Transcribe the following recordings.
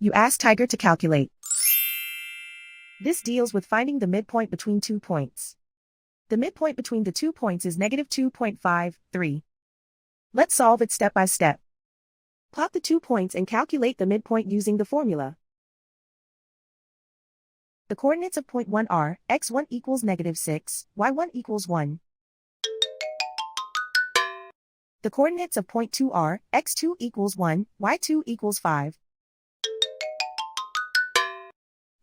You ask Tiger to calculate. This deals with finding the midpoint between 2 points. The midpoint between the 2 points is negative 2.53. Let's solve it step by step. Plot the 2 points and calculate the midpoint using the formula. The coordinates of point 1 are x1 equals negative 6, y1 equals 1. The coordinates of point 2 are x2 equals 1, y2 equals 5.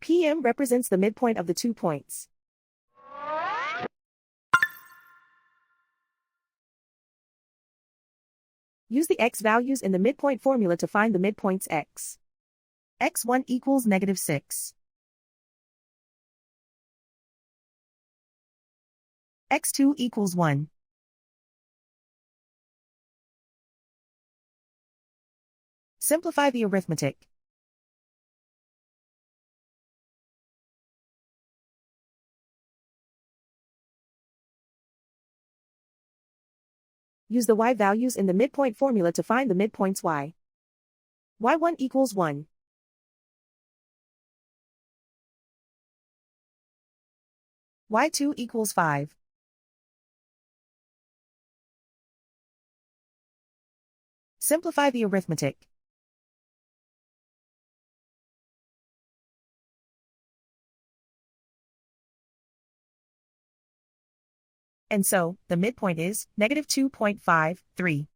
PM represents the midpoint of the 2 points. Use the x values in the midpoint formula to find the midpoints x. x1 equals negative 6. x2 equals 1. Simplify the arithmetic. Use the y values in the midpoint formula to find the midpoints y. y1 equals 1. y2 equals 5. Simplify the arithmetic. And so, the midpoint is negative 2.53.